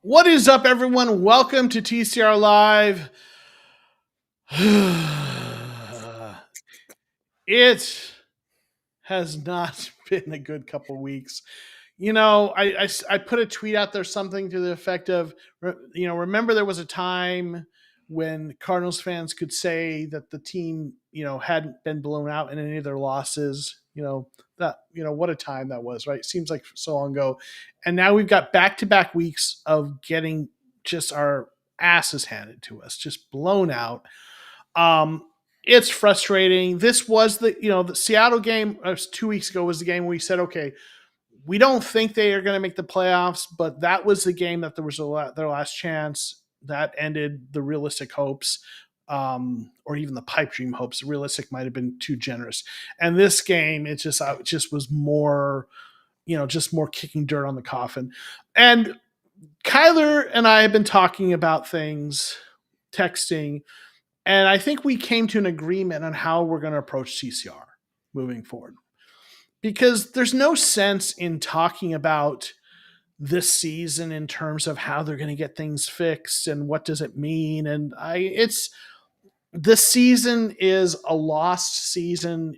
What is up, everyone? Welcome to TCR Live. It has not been a good couple weeks. I put a tweet out there, something to the effect of, remember there was a time when Cardinals fans could say that the team, hadn't been blown out in any of their losses. What a time that was, right? Seems like so long ago. And now we've got back to back weeks of getting just our asses handed to us, just blown out. Um, it's frustrating. This was the Seattle game 2 weeks ago was the game where we said, okay, we don't think they are going to make the playoffs, but that was the game that there was their last chance. That ended the realistic hopes, or even the pipe dream hopes. Realistic might have been too generous. And this game, it just was more, just more kicking dirt on the coffin. And Kyler and I have been talking about things, texting, and I think we came to an agreement on how we're going to approach CCR moving forward, because there's no sense in talking about this season in terms of how they're going to get things fixed and what does it mean. And it's this season is a lost season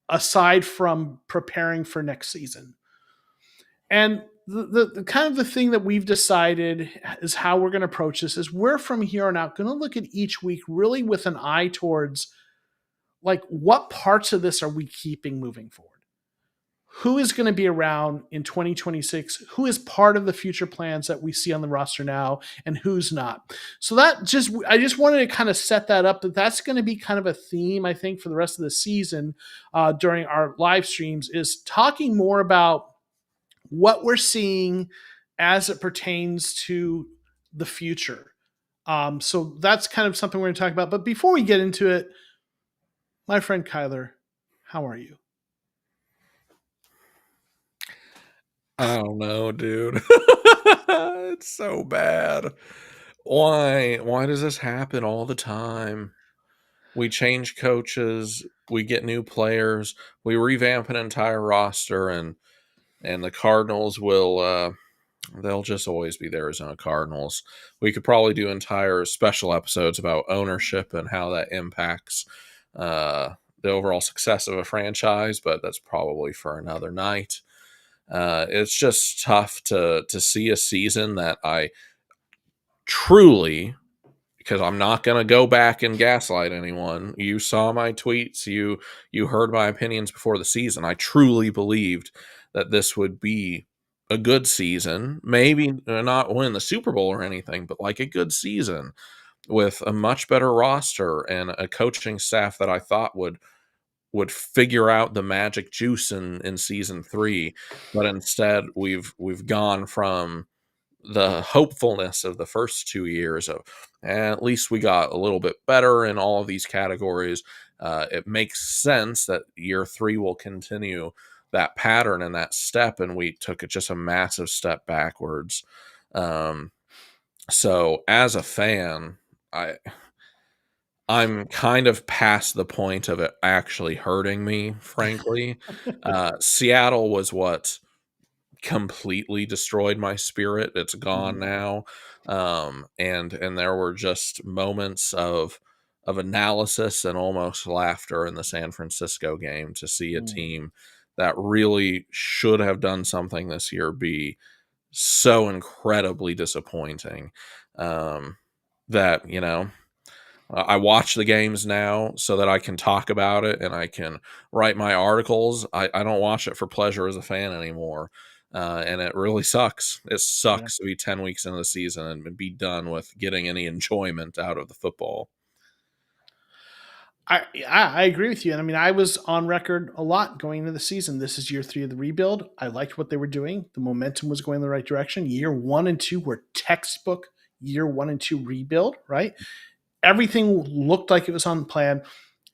aside from preparing for next season. And the kind of the thing that we've decided is how we're going to approach this is we're from here on out going to look at each week really with an eye towards, like, what parts of this are we keeping moving forward? Who is going to be around in 2026? Who is part of the future plans that we see on the roster now, and who's not? So I just wanted to kind of set that up, that's going to be kind of a theme, I think, for the rest of the season during our live streams, is talking more about what we're seeing as it pertains to the future. So that's kind of something we're going to talk about. But before we get into it, my friend Kyler, how are you? I don't know, dude. It's so bad. Why does this happen all the time? We change coaches, we get new players, we revamp an entire roster, and the Cardinals will they'll just always be the Arizona Cardinals. We could probably do entire special episodes about ownership and how that impacts the overall success of a franchise, but that's probably for another night. It's just tough to see a season that I truly, because I'm not going to go back and gaslight anyone. You saw my tweets, you heard my opinions before the season. I truly believed that this would be a good season, maybe not win the Super Bowl or anything, but like a good season with a much better roster and a coaching staff that I thought would figure out the magic juice in season 3, but instead we've gone from the hopefulness of the first 2 years of at least we got a little bit better in all of these categories. It makes sense that year 3 will continue that pattern and that step, and we took just a massive step backwards. So as a fan, I'm kind of past the point of it actually hurting me, frankly. Seattle was what completely destroyed my spirit. It's gone Mm, now. And there were just moments of analysis and almost laughter in the San Francisco game to see a mm. team that really should have done something this year be so incredibly disappointing. Um, that, I watch the games now so that I can talk about it and I can write my articles. I don't watch it for pleasure as a fan anymore. And it really sucks. It Yeah. sucks to be 10 weeks into the season and be done with getting any enjoyment out of the football. I agree with you. And I mean, I was on record a lot going into the season. This is year 3 of the rebuild. I liked what they were doing. The momentum was going in the right direction. Year 1 and 2 were textbook year 1 and 2 rebuild, right? Everything looked like it was on plan.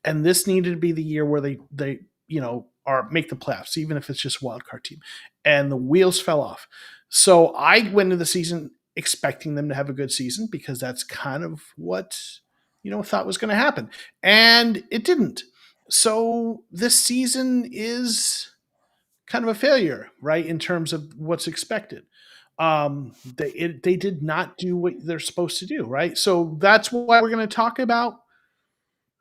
And this needed to be the year where they are make the playoffs, even if it's just a wild card team. And the wheels fell off. So I went into the season expecting them to have a good season, because that's kind of what thought was going to happen, and it didn't. So this season is kind of a failure, right, in terms of what's expected. They did not do what they're supposed to do, right? So that's why we're going to talk about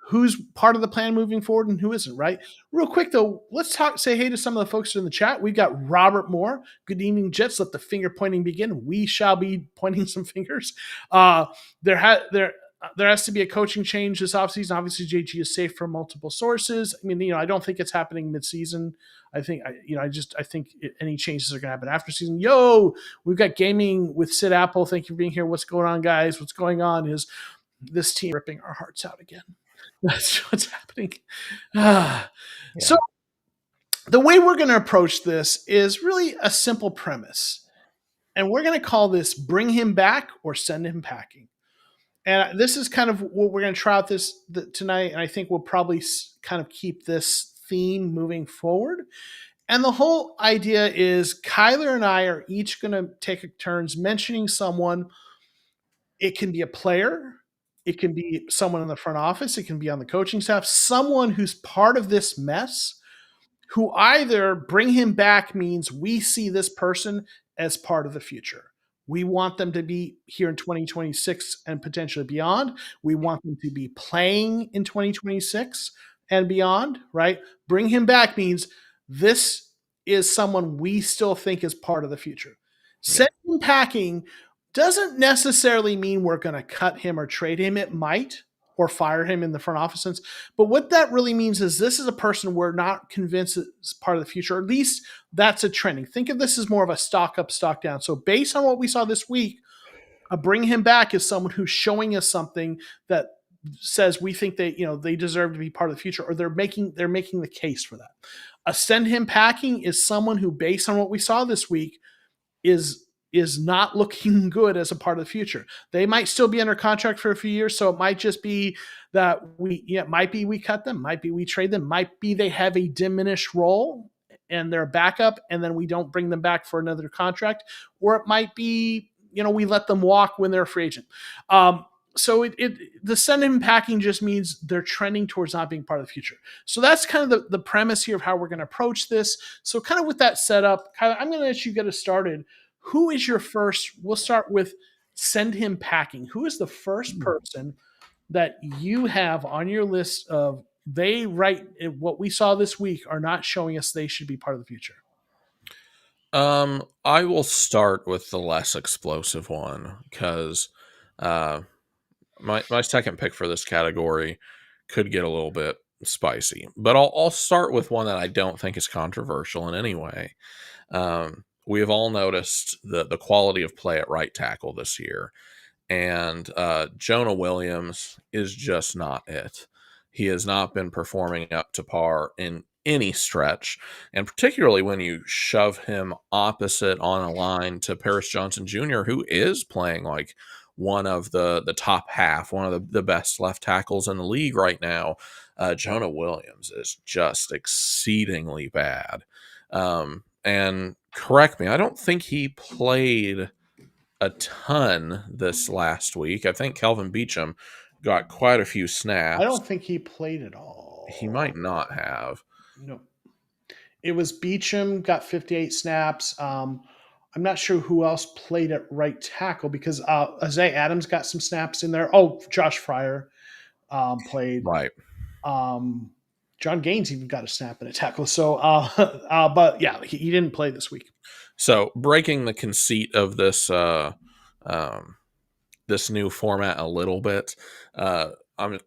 who's part of the plan moving forward and who isn't, right? Real quick though, let's say hey to some of the folks in the chat. We've got Robert Moore. Good evening, Jets. Let the finger pointing begin. We shall be pointing some fingers. Uh, there has to be a coaching change this offseason. Obviously, JG is safe from multiple sources. I mean, I don't think it's happening midseason. I think any changes are going to happen after season. Yo, we've got gaming with Sid Apple. Thank you for being here. What's going on, guys? What's going on is this team ripping our hearts out again. That's what's happening. So the way we're going to approach this is really a simple premise. And we're going to call this bring him back or send him packing. And this is kind of what we're going to try out tonight. And I think we'll probably kind of keep this theme moving forward. And the whole idea is Kyler and I are each going to take turns mentioning someone. It can be a player, it can be someone in the front office, it can be on the coaching staff, someone who's part of this mess, who either bring him back means we see this person as part of the future. We want them to be here in 2026 and potentially beyond. We want them to be playing in 2026 and beyond, right? Bring him back means this is someone we still think is part of the future. Yeah. Send him packing doesn't necessarily mean we're going to cut him or trade him. It might, or fire him in the front office sense. But what that really means is this is a person we're not convinced is part of the future. Or at least that's a trending. Think of this as more of a stock up, stock down. So based on what we saw this week, a bring him back is someone who's showing us something that says we think they deserve to be part of the future, or they're making the case for that. A send him packing is someone who, based on what we saw this week, is not looking good as a part of the future. They might still be under contract for a few years, so it might just be that might be we cut them, might be we trade them, might be they have a diminished role and they're a backup, and then we don't bring them back for another contract, or it might be we let them walk when they're a free agent. So the send him packing just means they're trending towards not being part of the future. So that's kind of the premise here of how we're going to approach this. So kind of with that setup, Kyler, I'm going to let you get us started. Who is your first? We'll start with send him packing. Who is the first person that you have on your list of what we saw this week are not showing us they should be part of the future? I will start with the less explosive one because my second pick for this category could get a little bit spicy, but I'll start with one that I don't think is controversial in any way. We have all noticed the quality of play at right tackle this year, and Jonah Williams is just not it. He has not been performing up to par in any stretch, and particularly when you shove him opposite on a line to Paris Johnson Jr., who is playing like one of the top half, one of the best left tackles in the league right now. Jonah Williams is just exceedingly bad. And correct me, I don't think he played a ton this last week. I think Calvin Beachum got quite a few I snaps. don't think he played at all. He might not have. No, it was Beachum got 58 snaps. I'm not sure who else played at right tackle because Isaiah Adams got some snaps in there. Oh, Josh Fryer played. Right. John Gaines even got a snap at a tackle. So, but yeah, he didn't play this week. So breaking the conceit of this this new format a little bit, I'm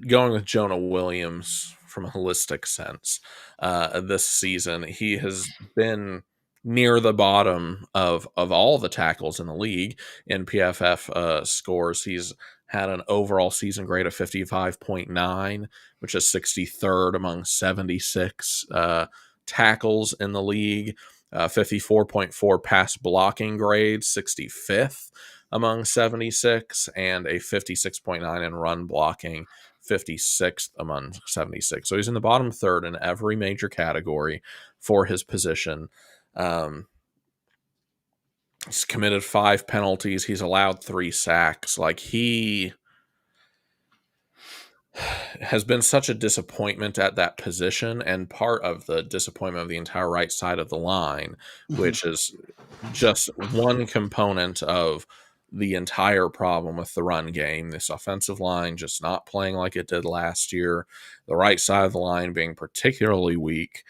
going with Jonah Williams from a holistic sense. This season, he has been near the bottom of all the tackles in the league in PFF scores. He's had an overall season grade of 55.9, which is 63rd among 76 tackles in the league. 54.4 pass blocking grade, 65th among 76, and a 56.9 in run blocking, 56th among 76. So he's in the bottom third in every major category for his position. He's committed 5 penalties. He's allowed 3 sacks. Like he has been such a disappointment at that position, and part of the disappointment of the entire right side of the line, Mhm. which is just one component of the entire problem with the run game. This offensive line just not playing like it did last year. The right side of the line being particularly weak.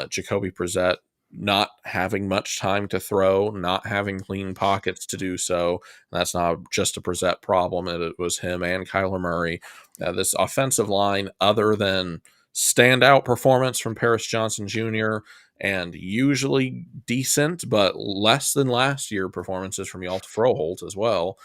Jacoby Brissett not having much time to throw, not having clean pockets to do so. That's not just a Brissett problem. It was him and Kyler Murray. This offensive line, other than standout performance from Paris Johnson Jr., and usually decent, but less than last year performances from Yalta Froholt as well.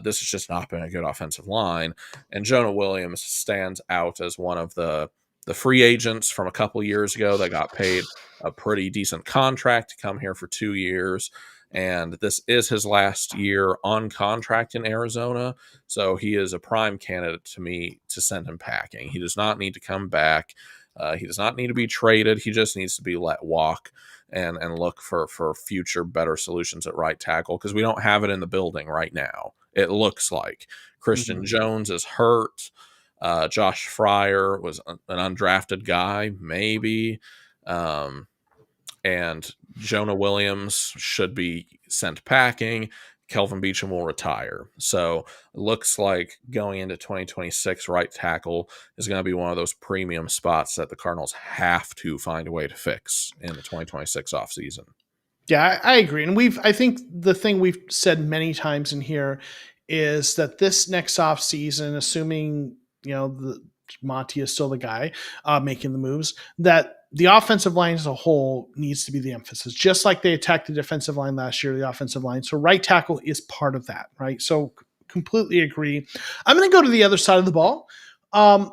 This has just not been a good offensive line, and Jonah Williams stands out as one of the free agents from a couple years ago that got paid a pretty decent contract to come here for 2 years. And this is his last year on contract in Arizona. So he is a prime candidate to me to send him packing. He does not need to come back. He does not need to be traded. He just needs to be let walk and look for future better solutions at right tackle, because we don't have it in the building right now. It looks like Christian Mhm. Jones is hurt. Josh Fryer was an undrafted guy, maybe. Um, and Jonah Williams should be sent packing. Kelvin Beachum will retire. So it looks like going into 2026, right tackle is going to be one of those premium spots that the Cardinals have to find a way to fix in the 2026 offseason. Yeah, I agree. And I think the thing we've said many times in here is that this next off season, assuming, Monty is still the guy making the moves, that the offensive line as a whole needs to be the emphasis. Just like they attacked the defensive line last year, the offensive line. So right tackle is part of that, right? So completely agree. I'm going to go to the other side of the ball. Um,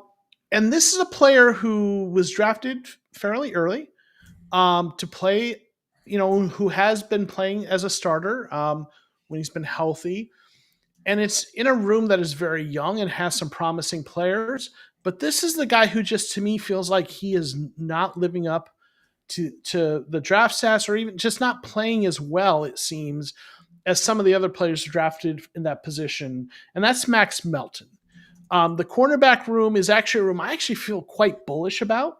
and this is a player who was drafted fairly early to play, who has been playing as a starter when he's been healthy. And it's in a room that is very young and has some promising players. But this is the guy who just to me feels like he is not living up to the draft stats, or even just not playing as well, it seems, as some of the other players drafted in that position. And that's Max Melton. The cornerback room is actually a room I actually feel quite bullish about.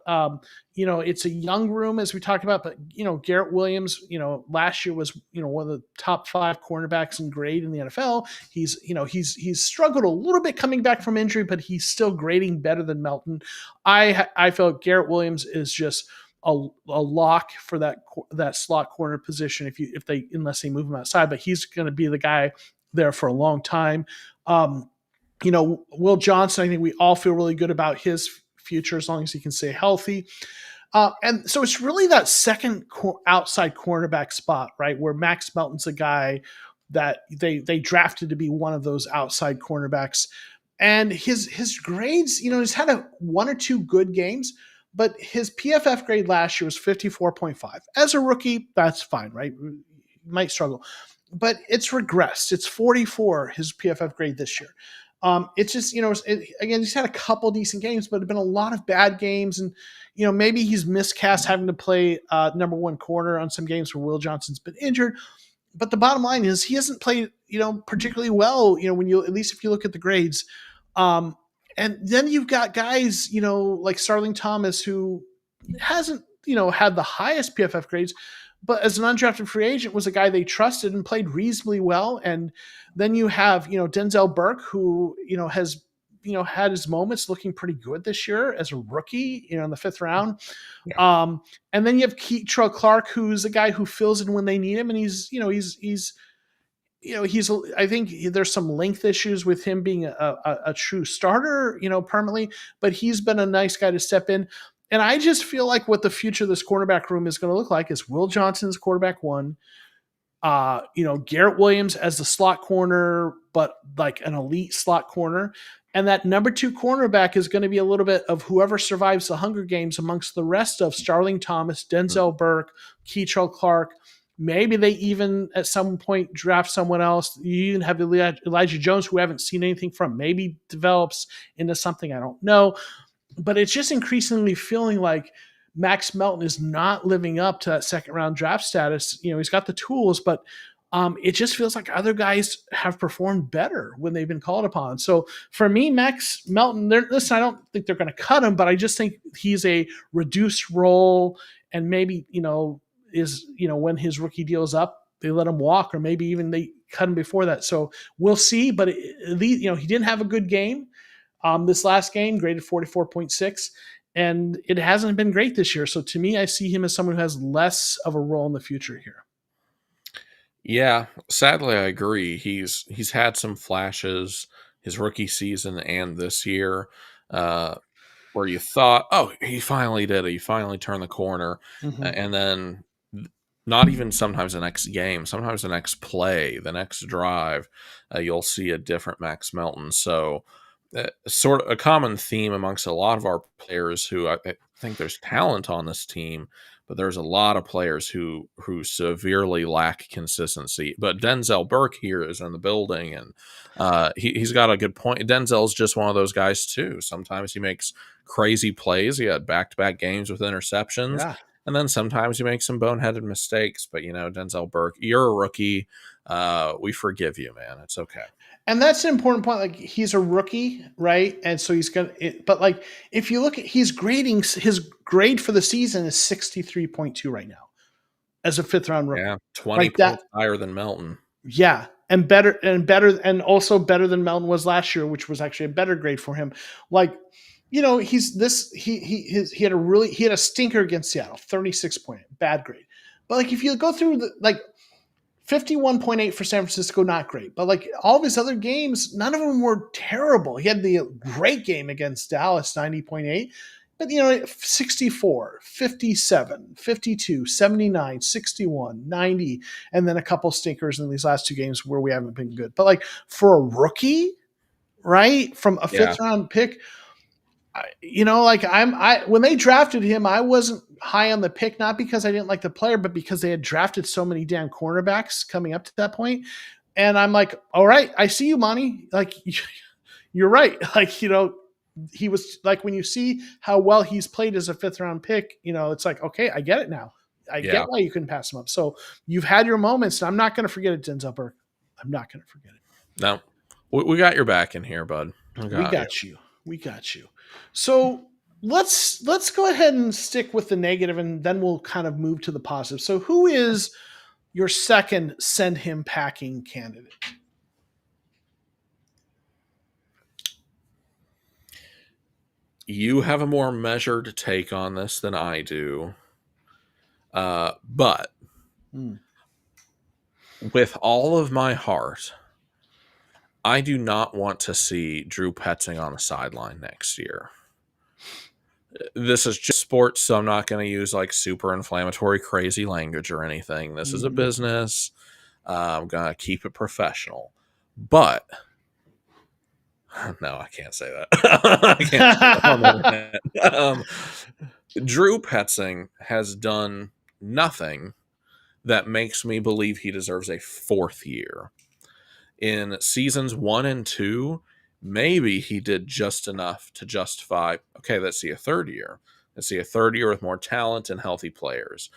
It's a young room as we talked about, but Garrett Williams, last year was one of the top 5 cornerbacks in grade in the NFL. He's struggled a little bit coming back from injury, but he's still grading better than Melton. I felt Garrett Williams is just a lock for that slot corner position unless they move him outside, but he's going to be the guy there for a long time. Will Johnson, I think we all feel really good about his future as long as he can stay healthy. And so it's really that second outside cornerback spot, right, where Max Melton's a guy that they drafted to be one of those outside cornerbacks. And his grades, he's had one or two good games, but his PFF grade last year was 54.5. As a rookie, that's fine, right? You might struggle, but it's regressed. It's 44, his PFF grade this year. It's just, again, he's had a couple decent games, but have been a lot of bad games. And, maybe he's miscast having to play number one corner on some games where Will Johnson's been injured. But the bottom line is he hasn't played, particularly well, at least if you look at the grades. And then you've got guys, like Starling Thomas, who hasn't, had the highest PFF grades, but as an undrafted free agent was a guy they trusted and played reasonably well. And then you have, Denzel Burke, who, has, had his moments looking pretty good this year as a rookie, in the 5th round. Yeah. And then you have Keitrell Clark, who's a guy who fills in when they need him. And I think there's some length issues with him being a true starter, permanently, but he's been a nice guy to step in. And I just feel like what the future of this cornerback room is going to look like is Will Johnson's quarterback 1, Garrett Williams as the slot corner, but like an elite slot corner. And that number 2 cornerback is going to be a little bit of whoever survives the Hunger Games amongst the rest of Starling Thomas, Denzel Burke, Keitrell Clark. Maybe they even at some point draft someone else. You even have Elijah Jones, who we haven't seen anything from, maybe develops into something, I don't know. But it's just increasingly feeling like Max Melton is not living up to that second round draft status. He's got the tools, but It just feels like other guys have performed better when they've been called upon. So for me, Max Melton, listen, I don't think they're going to cut him, but I just think he's a reduced role, and maybe when his rookie deal is up, they let him walk, or maybe even they cut him before that. So we'll see. But at least he didn't have a good game. This last game, graded 44.6, and it hasn't been great this year. So to me, I see him as someone who has less of a role in the future here. Yeah, sadly, I agree. He's had some flashes his rookie season and this year, uh, where you thought, "Oh, he finally did it. He finally turned the corner," Mm-hmm. and then not even sometimes the next game, sometimes the next play, the next drive, you'll see a different Max Melton. So, sort of a common theme amongst a lot of our players who I think there's talent on this team, but there's a lot of players who severely lack consistency. But Denzel Burke here is in the building, and he's got a good point. Denzel's just one of those guys too. Sometimes he makes crazy plays. He had back-to-back games with interceptions, Yeah. and then sometimes you make some boneheaded mistakes. But Denzel Burke, you're a rookie. We forgive you, man. It's okay. And that's an important point. Like, he's a rookie, right? And so he's gonna. But like, if you look at his grade for the season is 63.2 right now as a fifth round rookie, Yeah, 20 right? That points higher than Melton. Yeah, and also better than Melton was last year, which was actually a better grade for him. Like, he's this he had a stinker against Seattle, 36 point bad grade. But like, if you go through 51.8 for San Francisco, not great. But like, all of his other games, none of them were terrible. He had the great game against Dallas, 90.8. But 64, 57, 52, 79, 61, 90, and then a couple stinkers in these last two games where we haven't been good. But like, for a rookie, right, from a Yeah, fifth round pick, when they drafted him, I wasn't high on the pick, not because I didn't like the player, but because they had drafted so many damn cornerbacks coming up to that point. And I'm like, all right, I see you, Monty. Like, you're right. Like, he was like, when you see how well he's played as a fifth round pick, it's like, okay, I get it now. I get yeah. why you couldn't pass him up. So you've had your moments, and I'm not going to forget it, Denzel Burke. I'm not going to forget it. No, we got your back in here, bud. We We got you. got you. We got you. So let's go ahead and stick with the negative, and then we'll kind of move to the positive. So who is your second send him packing candidate? You have a more measured take on this than I do. But Hmm. with all of my heart, I do not want to see Drew Petzing on the sideline next year. This is just sports, so I'm not going to use like super inflammatory, crazy language or anything. This is a Mm-hmm. business. I'm going to keep it professional. But no, I can't say that. I can't say that on the internet. Drew Petzing has done nothing that makes me believe he deserves a fourth year. In seasons 1 and 2, maybe he did just enough to justify, okay, let's see a third year. Let's see a third year with more talent and healthy players.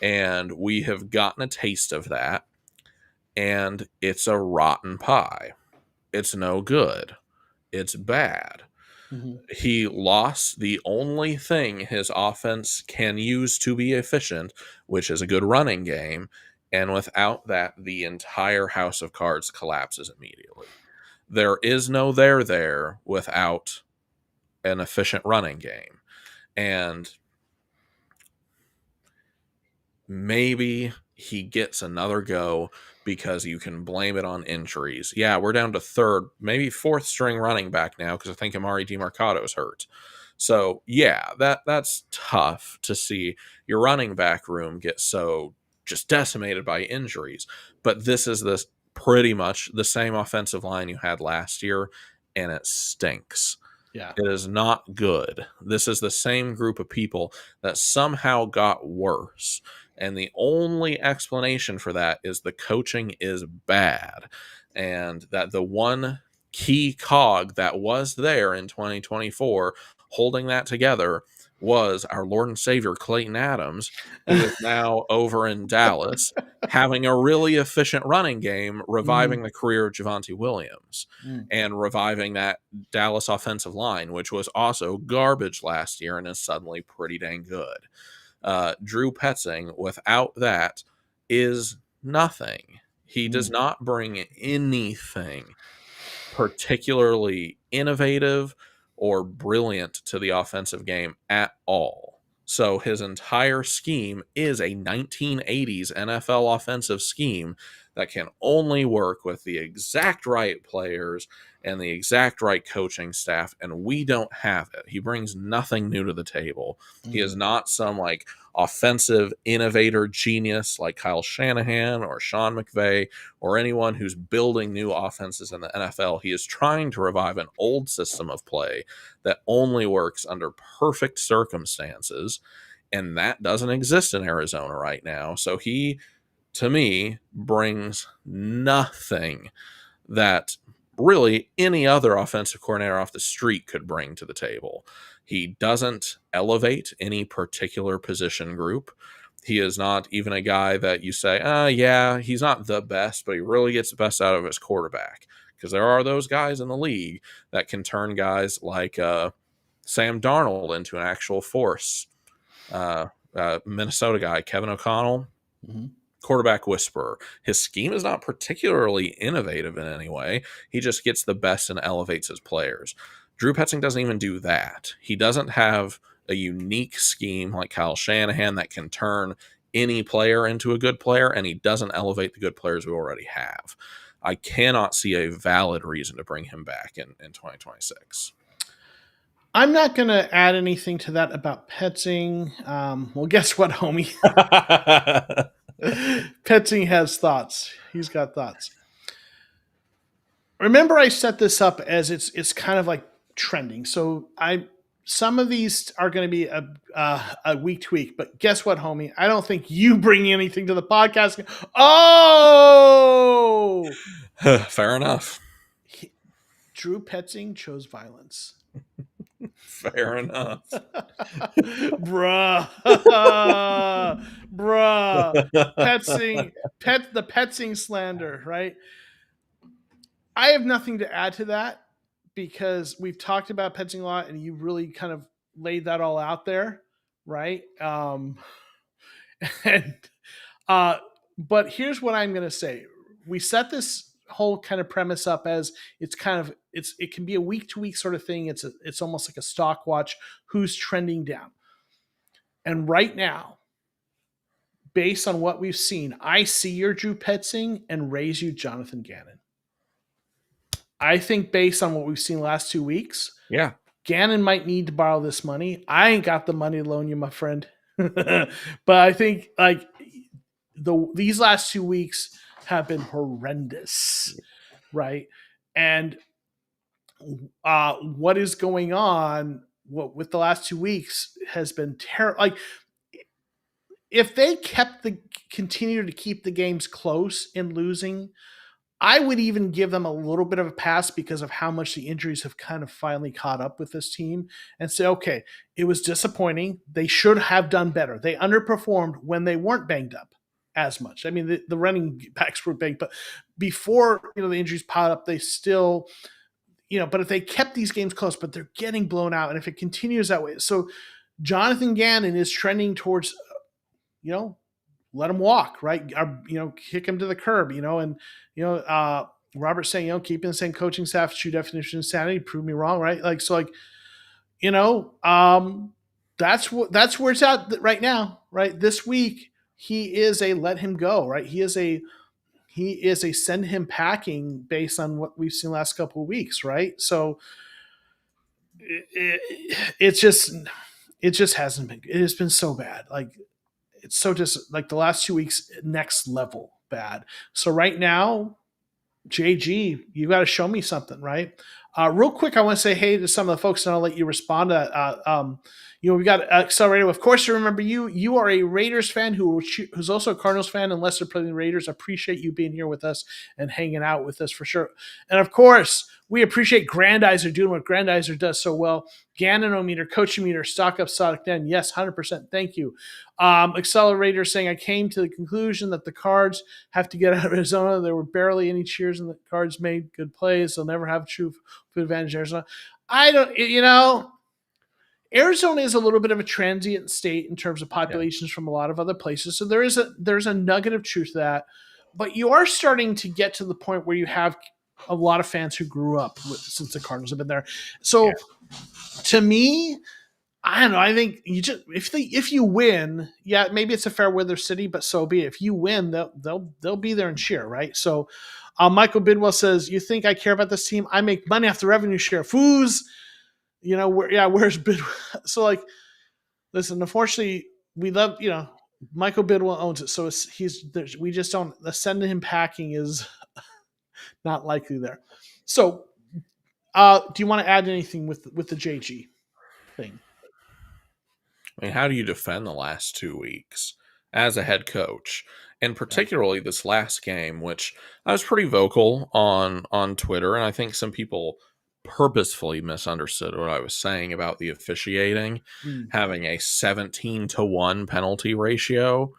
And we have gotten a taste of that, and it's a rotten pie. It's no good. It's bad. Mm-hmm. He lost the only thing his offense can use to be efficient, which is a good running game. And without that, the entire house of cards collapses immediately. There is no there without an efficient running game. And maybe he gets another go because you can blame it on injuries. Yeah, we're down to third, maybe fourth string running back now because I think Amari DeMarcado is hurt. So yeah, that's tough to see your running back room get so just decimated by injuries. But this is this pretty much the same offensive line you had last year, and it stinks. Yeah. It is not good. This is the same group of people that somehow got worse. And the only explanation for that is the coaching is bad. And that the one key cog that was there in 2024 holding that together was our Lord and Savior Clayton Adams, who is now over in Dallas, having a really efficient running game, Mm, reviving the career of Javonte Williams mm, and reviving that Dallas offensive line, which was also garbage last year and is suddenly pretty dang good. Drew Petzing, without that, is nothing. He does mm, not bring anything particularly innovative or brilliant to the offensive game at all. So his entire scheme is a 1980s NFL offensive scheme that can only work with the exact right players and the exact right coaching staff, and we don't have it. He brings nothing new to the table. He is mm. not some like offensive innovator genius like Kyle Shanahan or Sean McVay or anyone who's building new offenses in the NFL. He is trying to revive an old system of play that only works under perfect circumstances, and that doesn't exist in Arizona right now. So he, to me, brings nothing that really any other offensive coordinator off the street could bring to the table. He doesn't elevate any particular position group. He is not even a guy that you say, yeah, he's not the best, but he really gets the best out of his quarterback. Because there are those guys in the league that can turn guys like Sam Darnold into an actual force. Minnesota guy, Kevin O'Connell, Mhm. quarterback whisperer. His scheme is not particularly innovative in any way. He just gets the best and elevates his players. Drew Petzing doesn't even do that. He doesn't have a unique scheme like Kyle Shanahan that can turn any player into a good player, and he doesn't elevate the good players we already have. I cannot see a valid reason to bring him back in 2026. I'm not going to add anything to that about Petzing. Well, guess what, homie? Petzing has thoughts. He's got thoughts. Remember, I set this up as it's kind of like trending. So I some of these are going to be a week to week, but guess what, homie? I don't think you bring anything to the podcast. Oh, Fair enough. he, Drew Petzing chose violence. Fair enough. Bruh. Bruh. Petzing, the Petzing slander, right? I have nothing to add to that because we've talked about Petzing a lot and you really kind of laid that all out there, right? And uh, but here's what I'm going to say. We set this whole kind of premise up as it can be a week to week sort of thing. It's almost like a stock watch. Who's trending down? And right now, based on what we've seen, I see your Drew Petzing and raise you Jonathan Gannon. I think based on what we've seen last 2 weeks, Yeah. Gannon might need to borrow this money. I ain't got the money to loan you, my friend. But I think like these last 2 weeks have been horrendous, right? And what is going on with the last 2 weeks has been terrible. Like if they continue to keep the games close in losing, I would even give them a little bit of a pass because of how much the injuries have kind of finally caught up with this team and say, okay, it was disappointing. They should have done better. They underperformed when they weren't banged up as much. I mean, the running backs were banged, but before the injuries piled up, they still, but if they kept these games close, but they're getting blown out, and if it continues that way, so Jonathan Gannon is trending towards, you know, let him walk, right? Kick him to the curb, and Robert's saying, keep in the same coaching staff, true definition of insanity, prove me wrong, right? You know, um, that's where it's at right now, right? This week he is a let him go, right? He is a send him packing based on what we've seen the last couple of weeks, right? So it just hasn't been. It has been so bad. Like it's so just like the last 2 weeks, next level bad. So right now, JG, you got to show me something, right? Real quick, I want to say hey to some of the folks, and I'll let you respond to that. We got Accelerator. Of course, you remember you. You are a Raiders fan who's also a Cardinals fan, unless they're playing the Raiders. Appreciate you being here with us and hanging out with us for sure. And of course, we appreciate Grandizer doing what Grandizer does so well. Gannanometer, Coaching Meter, Stock Up, Sonic Den. Yes, 100%. Thank you. Accelerator saying, I came to the conclusion that the Cards have to get out of Arizona. There were barely any cheers, and the Cards made good plays. They'll never have true food advantage in Arizona. I don't, Arizona is a little bit of a transient state in terms of Yeah. populations from a lot of other places. So there's a nugget of truth to that. But you are starting to get to the point where you have a lot of fans who grew up since the Cardinals have been there. So to me, I don't know. I think you just if you win, yeah, maybe it's a fair weather city, but so be it. If you win, they'll be there and cheer, right? So, Michael Bidwell says, "You think I care about this team? I make money off the revenue share. Foos, where's Bidwell?" So, like, listen. Unfortunately, we love Michael Bidwell owns it, so we just don't sending him packing is not likely there. So, do you want to add anything with the JG thing? I mean, how do you defend the last 2 weeks as a head coach? And Yeah. particularly this last game, which I was pretty vocal on Twitter, and I think some people purposefully misunderstood what I was saying about the officiating Mm. having a 17-1 penalty ratio.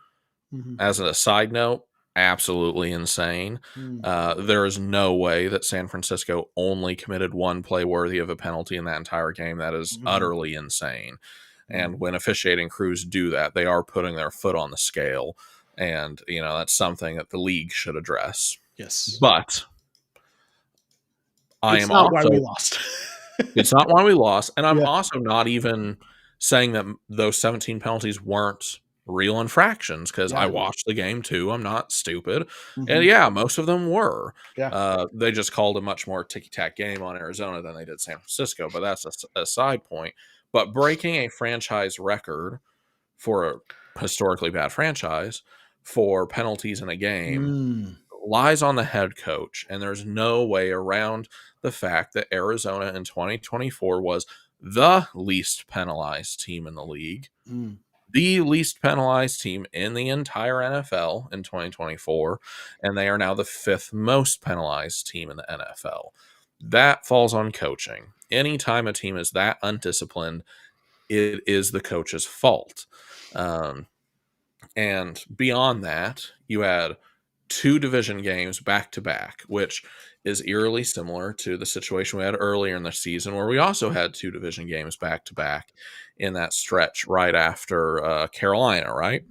Mm-hmm. As a side note, absolutely insane. Mm. There is no way that San Francisco only committed one play worthy of a penalty in that entire game. That is Mm-hmm. utterly insane. Mm. And when officiating crews do that, they are putting their foot on the scale. And, that's something that the league should address. Yes. But I It's am not why we also lost. It's not why we lost, and I'm Yeah. also not even saying that those 17 penalties weren't real infractions because I Yeah. watched the game too. I'm not stupid, and Mm-hmm. yeah, most of them were. Yeah. They just called a much more ticky-tack game on Arizona than they did San Francisco, but that's a side point. But breaking a franchise record for a historically bad franchise for penalties in a game Mm. lies on the head coach, and there's no way around the fact that Arizona in 2024 was the least penalized team in the league, Mm. the least penalized team in the entire NFL in 2024, and they are now the fifth most penalized team in the NFL. That falls on coaching. Anytime a team is that undisciplined, it is the coach's fault. Um, and beyond that, you had two division games back to back, which is eerily similar to the situation we had earlier in the season, where we also had two division games back to back in that stretch right after Carolina, right?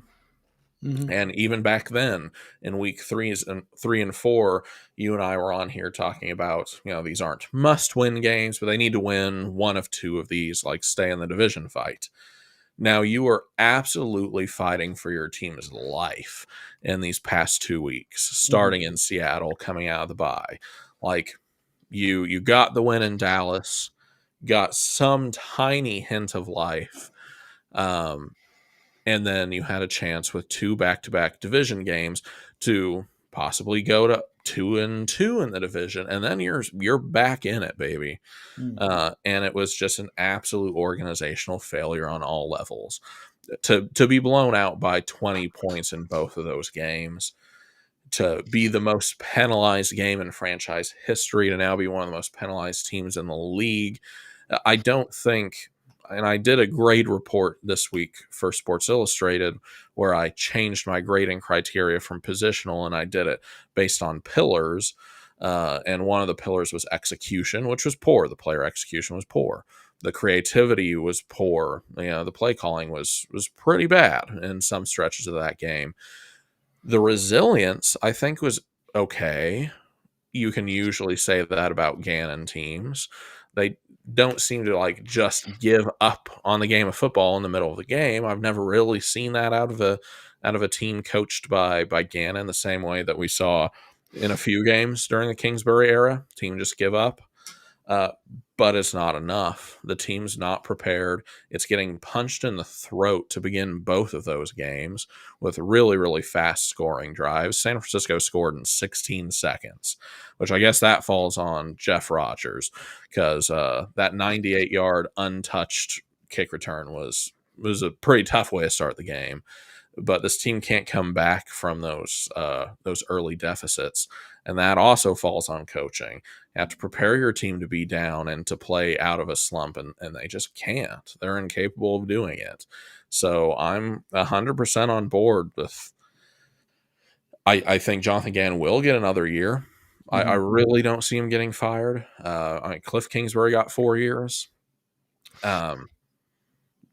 Mm-hmm. And even back then, in week 3 and 4, you and I were on here talking about, these aren't must-win games, but they need to win one of two of these, like stay in the division fight. Now, you are absolutely fighting for your team's life in these past 2 weeks, Mm-hmm. starting in Seattle, coming out of the bye. Like, you got the win in Dallas, got some tiny hint of life, um, and then you had a chance with two back-to-back division games to possibly go to 2-2 in the division, and then you're back in it, baby. Mm. And it was just an absolute organizational failure on all levels. To be blown out by 20 points in both of those games, to be the most penalized game in franchise history, to now be one of the most penalized teams in the league. I don't think, and I did a grade report this week for Sports Illustrated where I changed my grading criteria from positional, and I did it based on pillars. And one of the pillars was execution, which was poor. The player execution was poor. The creativity was poor. The play calling was pretty bad in some stretches of that game. The resilience, I think, was okay. You can usually say that about Gannon teams. They don't seem to just give up on the game of football in the middle of the game. I've never really seen that out of a team coached by Gannon the same way that we saw in a few games during the Kingsbury era. Team just give up. Uh, but it's not enough. The team's not prepared. It's getting punched in the throat to begin both of those games with really, really fast scoring drives. San Francisco scored in 16 seconds, which I guess that falls on Jeff Rogers because that 98-yard untouched kick return was a pretty tough way to start the game. But this team can't come back from those early deficits, and that also falls on coaching. You have to prepare your team to be down and to play out of a slump, and they just can't. They're incapable of doing it. So I'm 100% on board with. I think Jonathan Gannon will get another year. I Mhm. really don't see him getting fired. I mean, Cliff Kingsbury got 4 years. Um,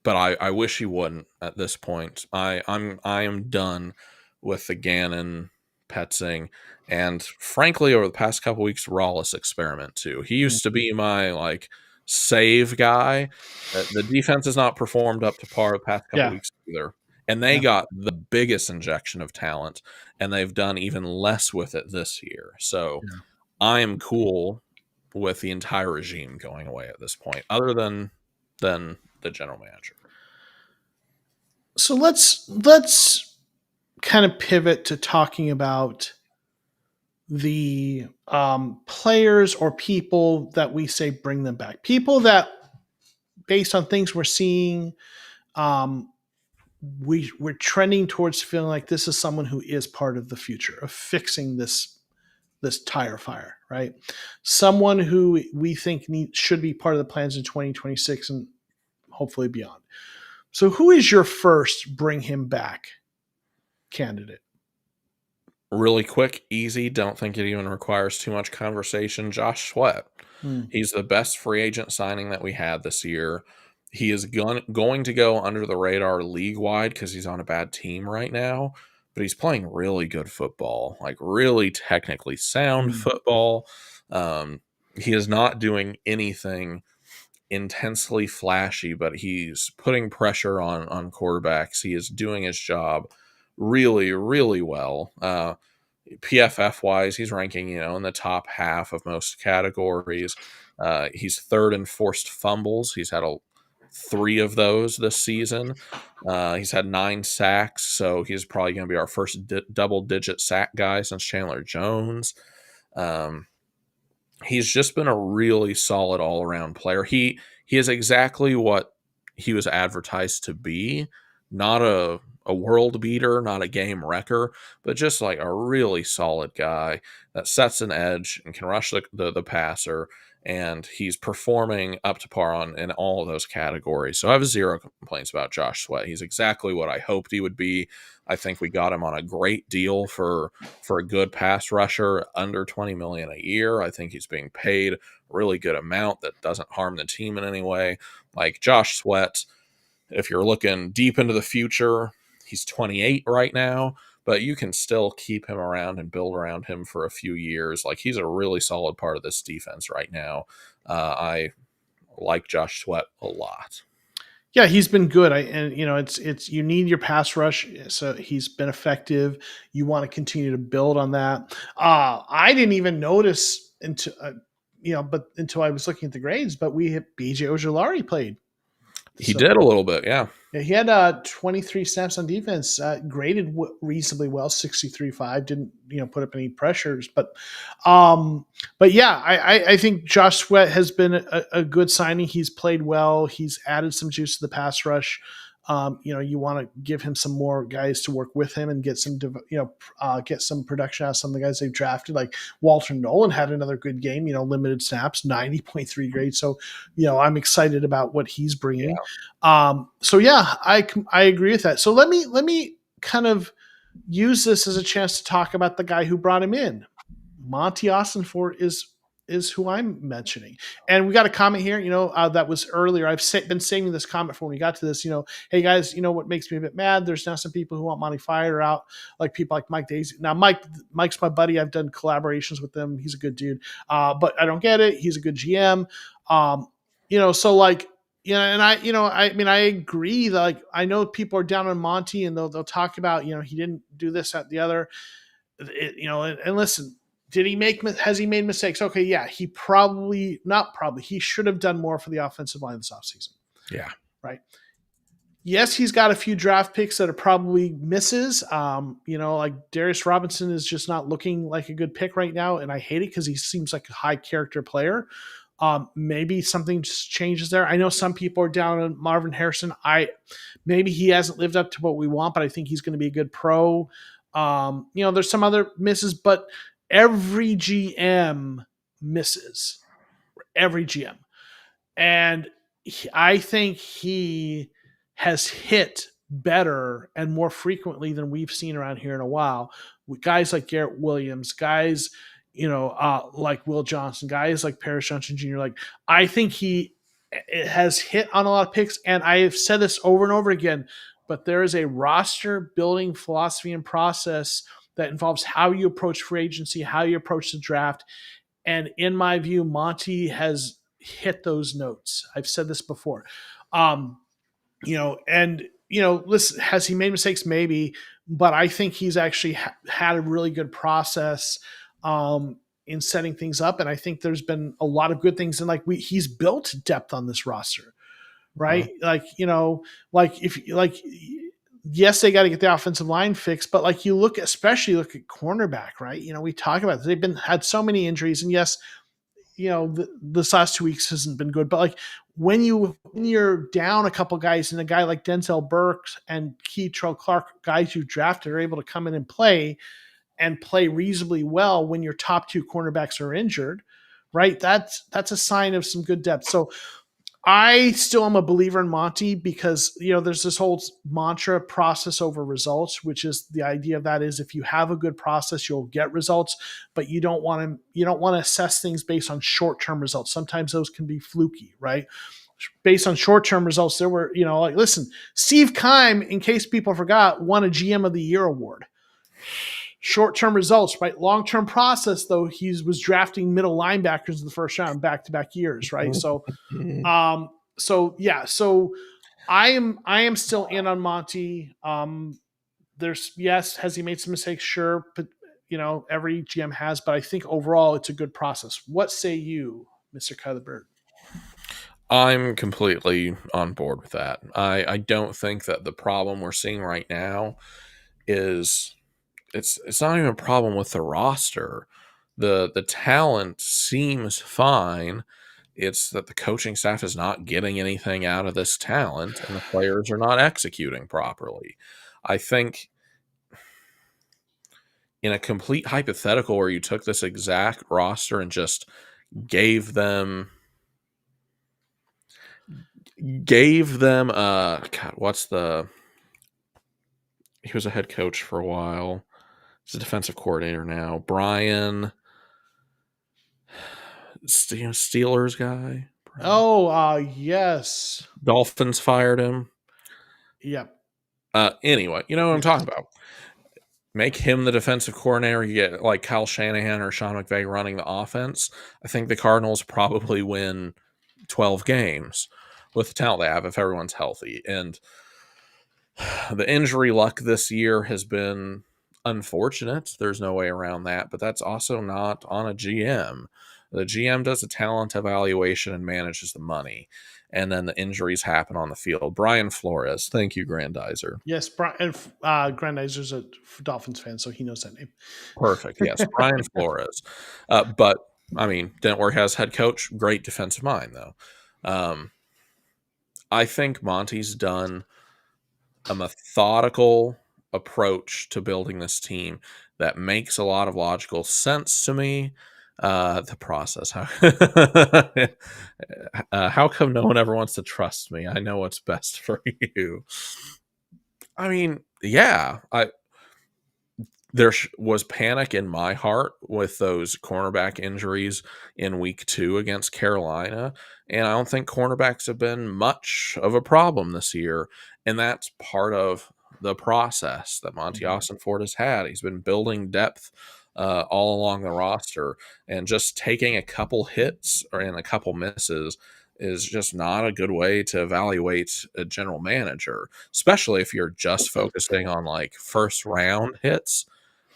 but I wish he wouldn't at this point. I am done with the Gannon Petzing and frankly over the past couple weeks Rawless experiment too. He Mhm. used to be my like save guy. The defense has not performed up to par the past couple Yeah. weeks either. And they Yeah. got the biggest injection of talent and they've done even less with it this year. So Yeah. I am cool with the entire regime going away at this point, other than the general manager. So let's kind of pivot to talking about the players or people that we say bring them back. People that, based on things we're seeing, um, we're trending towards feeling like this is someone who is part of the future of fixing this tire fire, right? Someone who we think should be part of the plans in 2026 and hopefully beyond. So, who is your first bring him back candidate? Really quick, easy. Don't think it even requires too much conversation. Josh Sweat. Hmm. He's the best free agent signing that we had this year. He is going to go under the radar league wide because he's on a bad team right now, but he's playing really good football, like really technically sound Hmm. football. He is not doing anything intensely flashy, but he's putting pressure on quarterbacks. He is doing his job really, really well. PFF wise, he's ranking, in the top half of most categories. He's third in forced fumbles. He's had three of those this season. He's had 9 sacks, so he's probably going to be our first double digit sack guy since Chandler Jones. Um, he's just been a really solid all around player. He is exactly what he was advertised to be, not a world beater, not a game wrecker, but just like a really solid guy that sets an edge and can rush the passer. And he's performing up to par in all of those categories. So I have zero complaints about Josh Sweat. He's exactly what I hoped he would be. I think we got him on a great deal for a good pass rusher under 20 million a year. I think he's being paid a really good amount that doesn't harm the team in any way. Like Josh Sweat, if you're looking deep into the future, he's 28 right now, but you can still keep him around and build around him for a few years. Like he's a really solid part of this defense right now. I like Josh Sweat a lot. Yeah, he's been good. And it's you need your pass rush, so he's been effective. You want to continue to build on that. I didn't even notice until but until I was looking at the grades. But we hit BJ Ojolari played, He so did a little bit, yeah. yeah, he had 23 snaps on defense, graded reasonably well, 63.5. Didn't put up any pressures, but yeah, I think Josh Sweat has been a good signing. He's played well. He's added some juice to the pass rush. You want to give him some more guys to work with him and get get some production out of some of the guys they've drafted. Like Walter Nolan had another good game. Limited snaps, 90.3 grade. So, I'm excited about what he's bringing. So yeah, I agree with that. So let me kind of use this as a chance to talk about the guy who brought him in. Monty Austinfort is who I'm mentioning. And we got a comment here, that was earlier. Been saving this comment for when we got to this. Hey guys, what makes me a bit mad? There's now some people who want Monty fired out, like people like Mike Daisy. Now Mike's my buddy. I've done collaborations with him. He's a good dude, but I don't get it. He's a good GM. So like. And I mean, I agree that like I know people are down on Monty and they'll talk about he didn't do this, that, the other. And listen, has he made mistakes? Okay, yeah, he probably not probably he should have done more for the offensive line this offseason, Yeah. right? Yes, he's got a few draft picks that are probably misses. Like Darius Robinson is just not looking like a good pick right now, and I hate it because he seems like a high character player. Maybe something just changes there. I know some people are down on Marvin Harrison. Maybe he hasn't lived up to what we want, but I think he's going to be a good pro. There's some other misses, but every GM misses. Every GM. And I think he has hit better and more frequently than we've seen around here in a while. With guys like Garrett Williams, guys, like Will Johnson, guys like Paris Johnson Jr. Like, I think he has hit on a lot of picks, and I have said this over and over again, but there is a roster building philosophy and process that involves how you approach free agency, how you approach the draft. And in my view, Monty has hit those notes. I've said this before. Um, listen, has he made mistakes? Maybe, but I think he's actually had a really good process in setting things up. And I think there's been a lot of good things. And he's built depth on this roster, Mhm. right? Yes, they got to get the offensive line fixed, but especially look at cornerback, right? We talk about this. They've had so many injuries, and yes, this last 2 weeks hasn't been good, but when you're down a couple guys and a guy like Denzel Burks and Keitrell Clark, guys you drafted, are able to come in and play reasonably well when your top two cornerbacks are injured, right? That's a sign of some good depth. So I still am a believer in Monty because there's this whole mantra, process over results, which is the idea of that is if you have a good process, you'll get results, but you don't want to assess things based on short-term results. Sometimes those can be fluky, right? Based on short-term results, there were, listen, Steve Keim, in case people forgot, won a GM of the Year award. Short-term results, right? Long-term process, though, he was drafting middle linebackers in the first round back-to-back years, right? So um, so I am still in on Monty. Has he made some mistakes? Sure, but every GM has. But I think overall it's a good process. What say you, Mr. Kyler Bird? I'm completely on board with that. I don't think that the problem we're seeing right now is it's not even a problem with the roster. The talent seems fine. It's that the coaching staff is not getting anything out of this talent and the players are not executing properly. I think in a complete hypothetical where you took this exact roster and just gave them God, what's the he was a head coach for a while. He's a defensive coordinator now. Brian Steelers guy. Brian. Oh, yes, Dolphins fired him. yep, Anyway, you know what I'm yes, talking about. Make him the defensive coordinator. You get like Kyle Shanahan or Sean McVay running the offense. I think the Cardinals probably win 12 games with the talent they have if everyone's healthy. And the injury luck this year has been unfortunate. There's no way around that, but that's also not on a GM. The GM does a talent evaluation and manages the money, and then the injuries happen on the field. Brian Flores, thank you, Grandizer. yes. And Grandizer's a Dolphins fan, so he knows that name. Perfect. Yes, Brian Flores. But I mean, didn't work as head coach. Great defensive mind, though. Um, I think Monty's done a methodical approach to building this team that makes a lot of logical sense to me. The process, how come no one ever wants to trust me? I know what's best for you. I mean, yeah, there was panic in my heart with those cornerback injuries in week 2 against Carolina. And I don't think cornerbacks have been much of a problem this year. And that's part of the process that Monty Mhm. Austin Ford has had. He's been building depth all along the roster, and just taking a couple hits and a couple misses is just not a good way to evaluate a general manager, especially if you're just focusing on like first round hits.